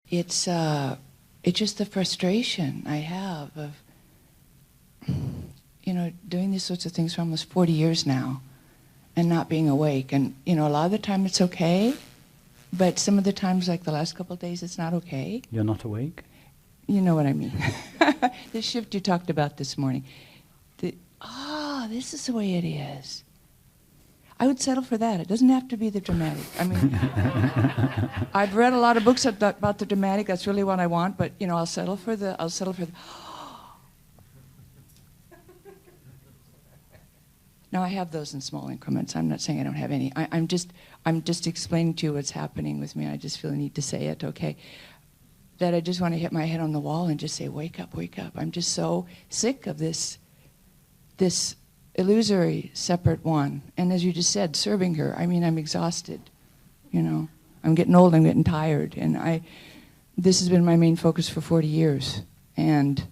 It's just the frustration I have of, doing these sorts of things for almost 40 years now and not being awake. And, a lot of the time it's okay, but some of the times, like the last couple of days, it's not okay. You're not awake? You know what I mean. The shift you talked about this morning. This is the way it is. I would settle for that. It doesn't have to be the dramatic. I mean, I've read a lot of books about the dramatic. That's really what I want. But I'll settle for the. Now I have those in small increments. I'm not saying I don't have any. I'm just explaining to you what's happening with me. I just feel the need to say it. Okay. That I just want to hit my head on the wall and just say, wake up, wake up. I'm just so sick of this illusory separate one. And as you just said, serving her, I'm exhausted. I'm getting old, I'm getting tired. And this has been my main focus for 40 years. And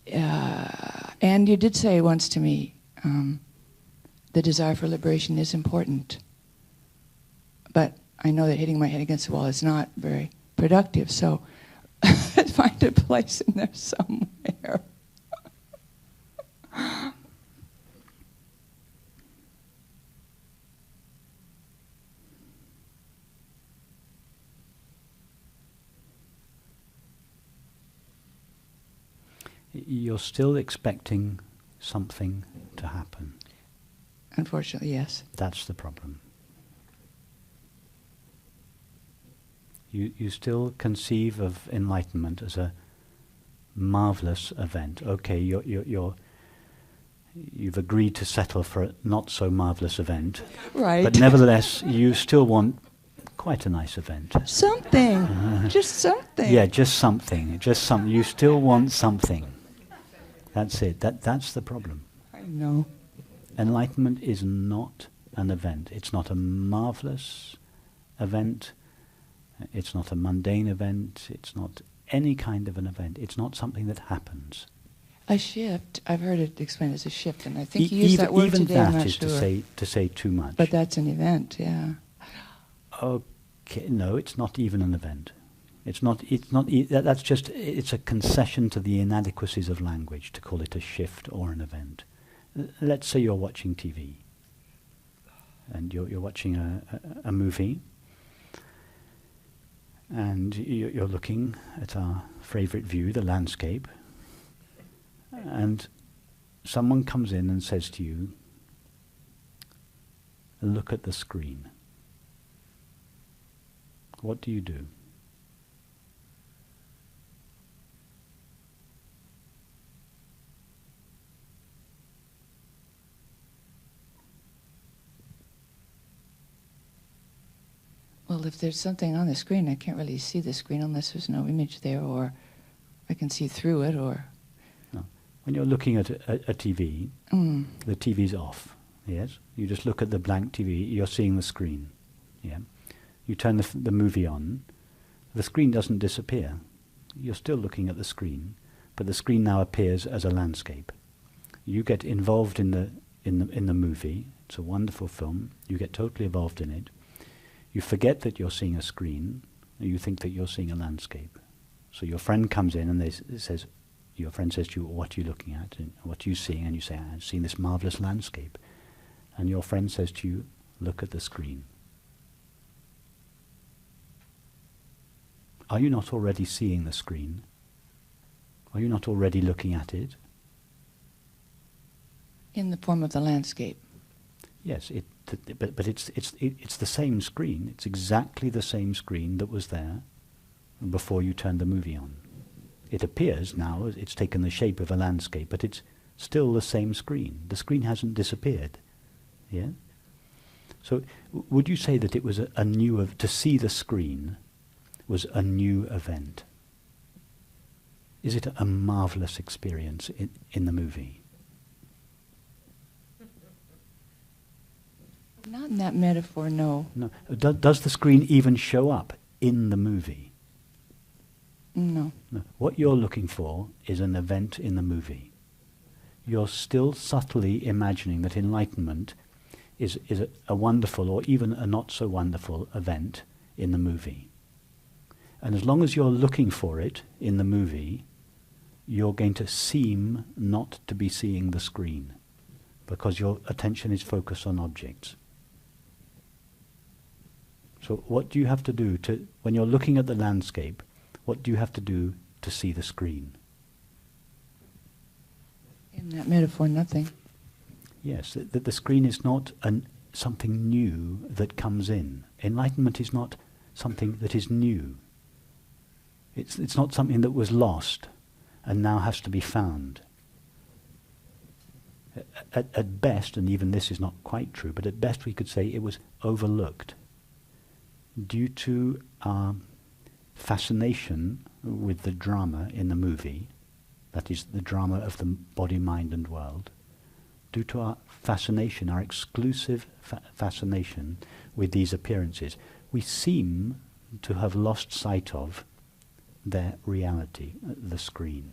you did say once to me, the desire for liberation is important. But I know that hitting my head against the wall is not very productive, so find a place in there somewhere. You're still expecting something to happen. Unfortunately, yes. That's the problem. You still conceive of enlightenment as a marvelous event. Okay, you've agreed to settle for a not so marvelous event, right? But nevertheless, you still want quite a nice event. Something, just something. Yeah, just something. You still want something. That's it. That's the problem. I know. Enlightenment is not an event. It's not a marvelous event. It's not a mundane event. It's not any kind of an event. It's not something that happens. A shift. I've heard it explained as a shift, and I think you used that word even today. I'm that not is sure. to say too much. But that's an event, yeah. Okay, no, it's not even an event. It's not. That's just. It's a concession to the inadequacies of language to call it a shift or an event. Let's say you're watching TV, and you're watching a movie. And you're looking at our favourite view, the landscape, and someone comes in and says to you, look at the screen. What do you do? Well, if there's something on the screen, I can't really see the screen unless there's no image there, or I can see through it, or... No. When you're looking at a TV, the TV's off, yes? You just look at the blank TV, you're seeing the screen, yeah? You turn the movie on, the screen doesn't disappear. You're still looking at the screen, but the screen now appears as a landscape. You get involved in the movie. It's a wonderful film. You get totally involved in it. You forget that you're seeing a screen, and you think that you're seeing a landscape. So your friend comes in and your friend says to you, what are you looking at? And what are you seeing? And you say, I'm seeing this marvelous landscape. And your friend says to you, look at the screen. Are you not already seeing the screen? Are you not already looking at it? In the form of the landscape. Yes, but it's the same screen. It's exactly the same screen that was there before you turned the movie on. It appears now, it's taken the shape of a landscape, but it's still the same screen. The screen hasn't disappeared. Yeah? So would you say that it was to see the screen was a new event? Is it a marvelous experience in the movie? Not in that metaphor, no. No. Does the screen even show up in the movie? No. No. What you're looking for is an event in the movie. You're still subtly imagining that enlightenment is a wonderful or even a not so wonderful event in the movie. And as long as you're looking for it in the movie, you're going to seem not to be seeing the screen because your attention is focused on objects. So what do you have to do to, when you're looking at the landscape, what do you have to do to see the screen? In that metaphor, nothing. Yes, that the screen is not something new that comes in. Enlightenment is not something that is new. It's not something that was lost and now has to be found. At best, and even this is not quite true, but at best we could say it was overlooked due to our fascination with the drama in the movie, that is the drama of the body, mind and world, due to our fascination, our exclusive fascination with these appearances, we seem to have lost sight of their reality, the screen.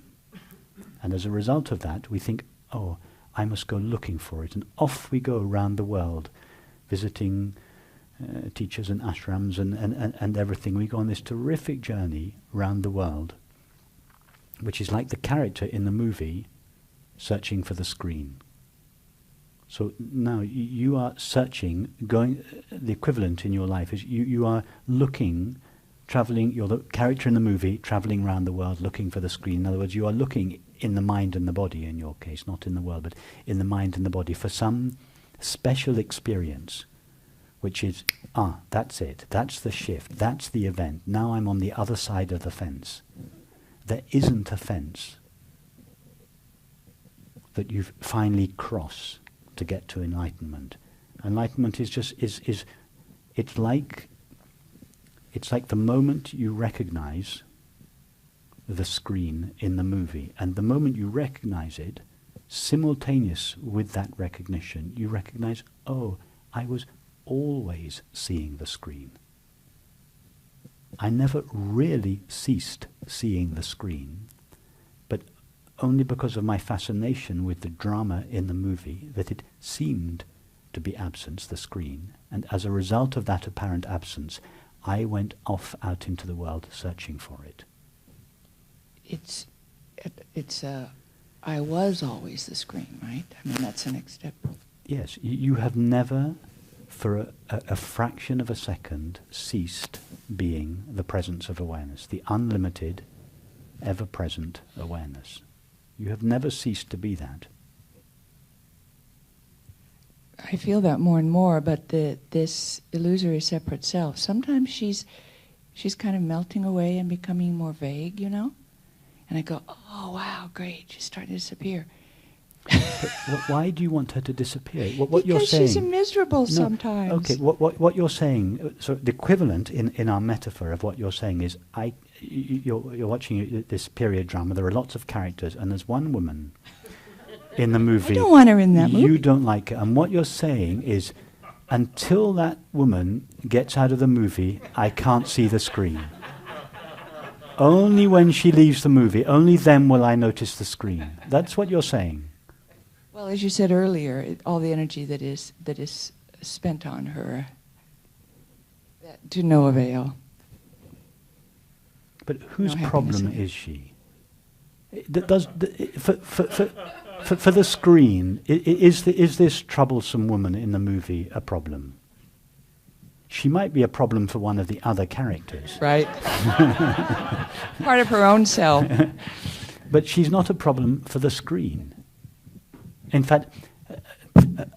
And as a result of that, we think, oh, I must go looking for it. And off we go around the world, visiting teachers and ashrams and everything. We go on this terrific journey around the world, which is like the character in the movie searching for the screen. So now you are searching, the equivalent in your life is you are looking, traveling, you're the character in the movie, traveling around the world looking for the screen. In other words, you are looking in the mind and the body, in your case, not in the world, but in the mind and the body, for some special experience, which is, that's it, that's the shift, that's the event. Now I'm on the other side of the fence. There isn't a fence that you finally cross to get to enlightenment. Enlightenment is just it's like the moment you recognize the screen in the movie, and the moment you recognize it, simultaneous with that recognition, you recognize, oh, I was always seeing the screen. I never really ceased seeing the screen, but only because of my fascination with the drama in the movie that it seemed to be absent, the screen, and as a result of that apparent absence, I went off out into the world searching for it. I was always the screen, right? I mean, that's the next step. Yes, you have never, for a fraction of a second, ceased being the presence of awareness, the unlimited, ever-present awareness. You have never ceased to be that. I feel that more and more, but this illusory separate self, sometimes she's kind of melting away and becoming more vague, you know? And I go, oh, wow, great, she's starting to disappear. Why do you want her to disappear? What you're saying? Because she's miserable sometimes. Okay, what you're saying, so the equivalent in our metaphor of what you're saying is, you're watching this period drama, there are lots of characters, and there's one woman in the movie. I don't want her in that movie. You don't like her. And what you're saying is, until that woman gets out of the movie, I can't see the screen. Only when she leaves the movie, only then will I notice the screen. That's what you're saying. Well, as you said earlier, all the energy that is spent on her, to no avail. But whose problem is she? For the screen, is this troublesome woman in the movie a problem? She might be a problem for one of the other characters. Right. Part of her own self. But she's not a problem for the screen. In fact,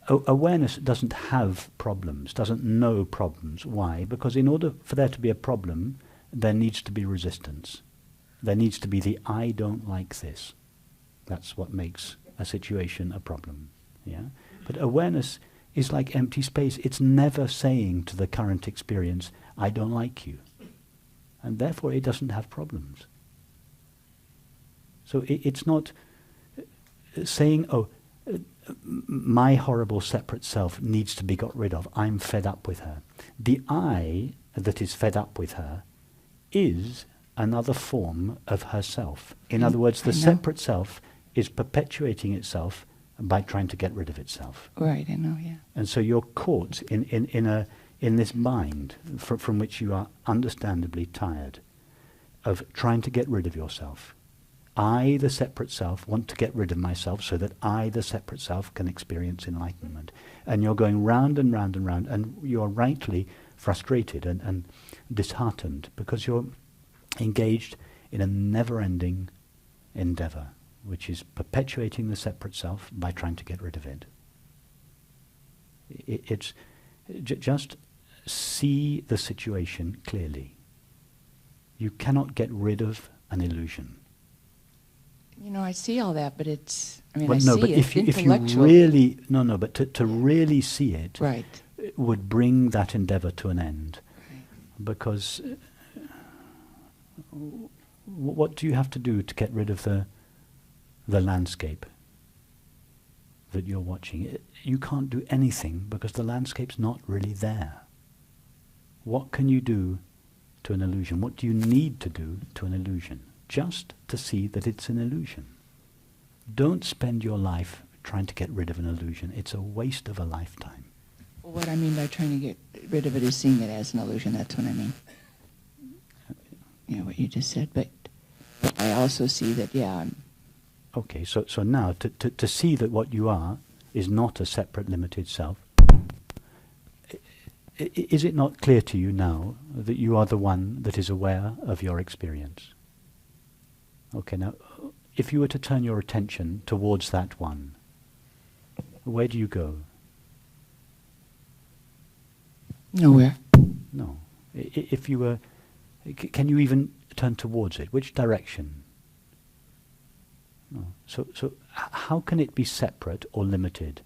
awareness doesn't have problems, doesn't know problems. Why? Because in order for there to be a problem, there needs to be resistance. There needs to be the I don't like this. That's what makes a situation a problem. Yeah? But awareness is like empty space. It's never saying to the current experience, I don't like you. And therefore it doesn't have problems. So it's not saying, oh, my horrible separate self needs to be got rid of. I'm fed up with her. The I that is fed up with her is another form of herself. In other words, the separate self is perpetuating itself by trying to get rid of itself. Right, I know, yeah. And so you're caught in this mind from which you are understandably tired. of trying to get rid of yourself. I, the separate self, want to get rid of myself so that I, the separate self, can experience enlightenment. And you're going round and round and round, and you're rightly frustrated and disheartened because you're engaged in a never-ending endeavour, which is perpetuating the separate self by trying to get rid of it. It's just see the situation clearly. You cannot get rid of an illusion. You know, I see all that, but it's, I mean, Well, I no, see but it if you intellectually. really, but to really see it Right. would bring that endeavour to an end. Right. Because what do you have to do to get rid of the landscape that you're watching? You can't do anything because the landscape's not really there. What can you do to an illusion? What do you need to do to an illusion? Just to see that it's an illusion. Don't spend your life trying to get rid of an illusion. It's a waste of a lifetime. Well, what I mean by trying to get rid of it is seeing it as an illusion. That's what I mean. You know, what you just said. But I also see that, yeah, I'm... Okay, so now to see that what you are is not a separate limited self, is it not clear to you now that you are the one that is aware of your experience? Okay, now, if you were to turn your attention towards that one, where do you go? Nowhere. No. If you were... can you even turn towards it? Which direction? No. So how can it be separate or limited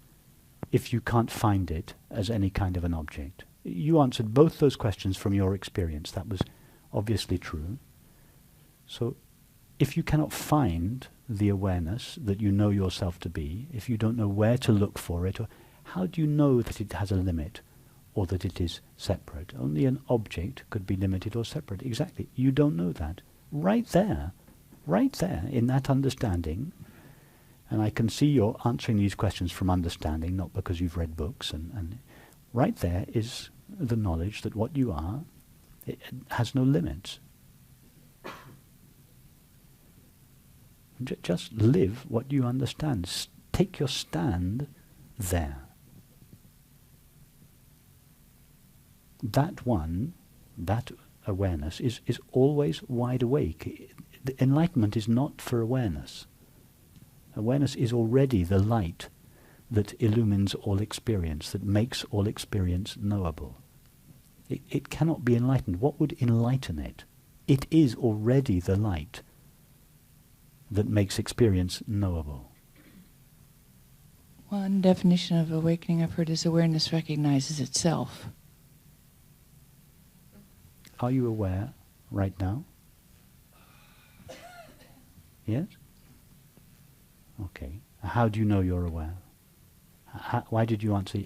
if you can't find it as any kind of an object? You answered both those questions from your experience. That was obviously true. So if you cannot find the awareness that you know yourself to be, if you don't know where to look for it, or how do you know that it has a limit or that it is separate? Only an object could be limited or separate. Exactly. You don't know that. Right there in that understanding, and I can see you're answering these questions from understanding, not because you've read books, and right there is the knowledge that what you are, it has no limits. Just live what you understand. Take your stand there. That one, that awareness is always wide awake. The enlightenment is not for awareness. Awareness is already the light that illumines all experience, that makes all experience knowable. It cannot be enlightened. What would enlighten it? It is already the light that makes experience knowable. One definition of awakening I've heard is awareness recognizes itself. Are you aware right now? Yes? Okay. How do you know you're aware? Why did you answer?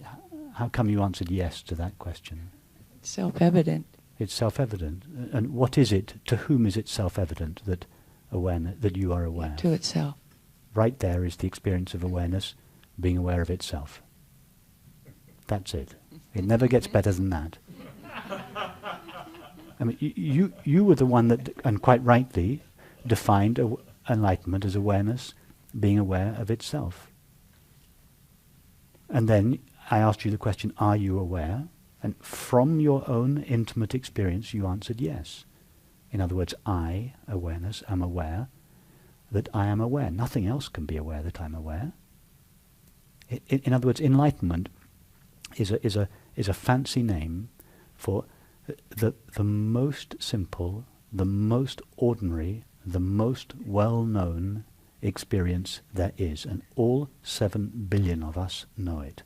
How come you answered yes to that question? It's self-evident. It's self-evident. And what is it? To whom is it self-evident that awareness, that you are aware? To itself. Right there is the experience of awareness being aware of itself. That's it. It never gets better than that. I mean, you were the one that, and quite rightly, defined enlightenment as awareness being aware of itself. And then I asked you the question, are you aware? And from your own intimate experience, you answered yes. In other words, I, awareness, am aware that I am aware. Nothing else can be aware that I'm aware. In other words, enlightenment is a fancy name for the most simple, the most ordinary, the most well-known experience there is, and all 7 billion of us know it.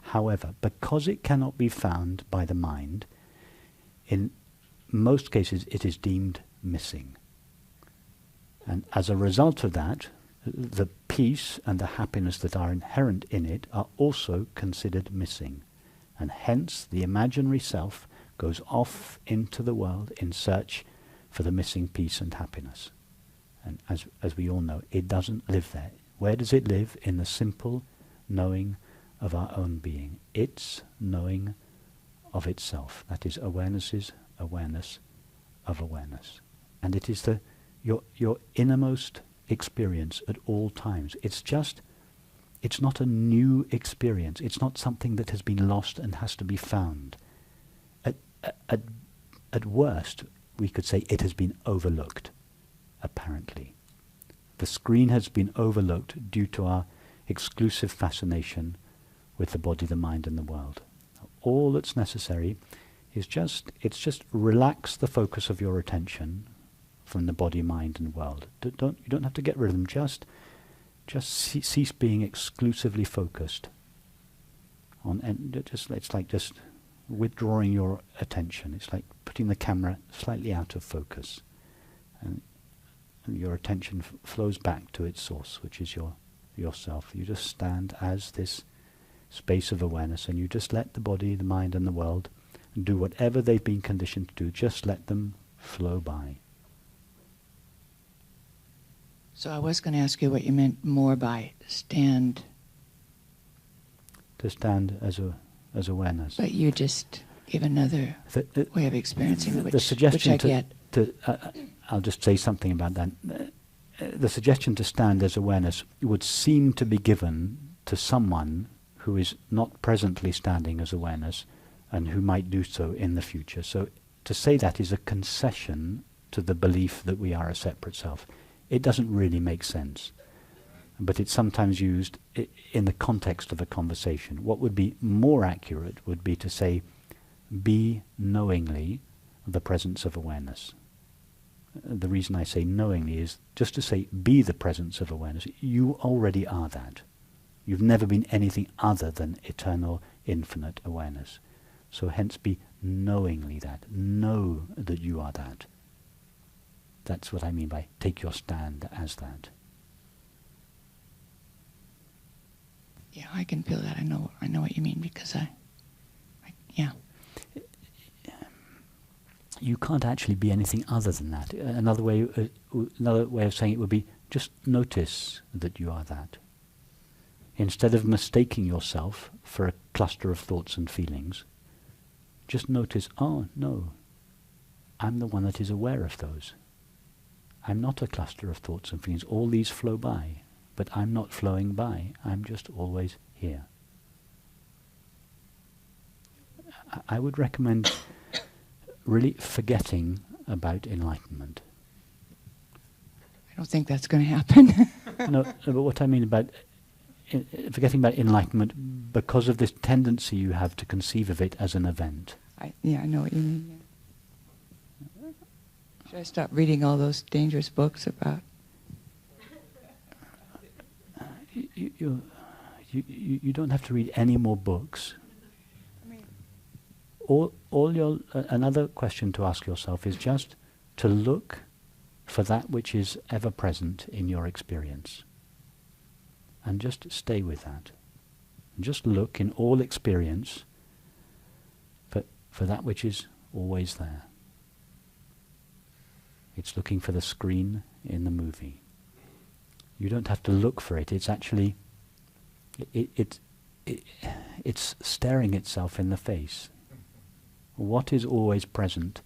However, because it cannot be found by the mind, in most cases it is deemed missing. And as a result of that, the peace and the happiness that are inherent in it are also considered missing. And hence the imaginary self goes off into the world in search for the missing peace and happiness. And as we all know, it doesn't live there. Where does it live? In the simple knowing of our own being. Its knowing of itself. That is awareness's awareness of awareness. And it is your innermost experience at all times. It's not a new experience. It's not something that has been lost and has to be found. At worst, we could say it has been overlooked, apparently. The screen has been overlooked due to our exclusive fascination with the body, the mind, and the world. All that's necessary is just relax the focus of your attention from the body, mind, and world. You don't have to get rid of them. Just cease being exclusively focused on. And it's like just withdrawing your attention. It's like putting the camera slightly out of focus, and your attention flows back to its source, which is yourself. You just stand as this space of awareness, and you just let the body, the mind, and the world do whatever they've been conditioned to do. Just let them flow by. So I was going to ask you what you meant more by stand. To stand as awareness. But you just give another way of experiencing it, the suggestion which I get. I'll just say something about that. The suggestion to stand as awareness would seem to be given to someone who is not presently standing as awareness and who might do so in the future. So to say that is a concession to the belief that we are a separate self. It doesn't really make sense, but it's sometimes used in the context of a conversation. What would be more accurate would be to say, be knowingly the presence of awareness. The reason I say knowingly is just to say, be the presence of awareness. You already are that. You've never been anything other than eternal, infinite awareness. So hence be knowingly that. Know that you are that. That's what I mean by take your stand as that. Yeah, I can feel that. I know what you mean because yeah. You can't actually be anything other than that. Another way of saying it would be just notice that you are that. Instead of mistaking yourself for a cluster of thoughts and feelings, just notice, oh no, I'm the one that is aware of those. I'm not a cluster of thoughts and feelings. All these flow by, but I'm not flowing by. I'm just always here. I would recommend really forgetting about enlightenment. I don't think that's going to happen. No, but what I mean about forgetting about enlightenment because of this tendency you have to conceive of it as an event. I know what you mean. Yeah. Should I stop reading all those dangerous books about? You don't have to read any more books. Another question to ask yourself is just to look for that which is ever present in your experience. And just stay with that. And just look in all experience for that which is always there. It's looking for the screen in the movie. You don't have to look for it. It's actually, it's staring itself in the face. What is always present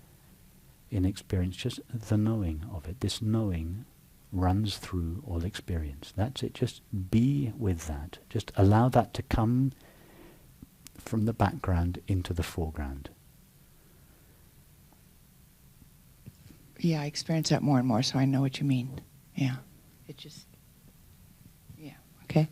in experience? Just the knowing of it. This knowing runs through all experience. That's it. Just be with that. Just allow that to come from the background into the foreground. Yeah, I experience that more and more, so I know what you mean. Yeah. It just... Yeah. Okay.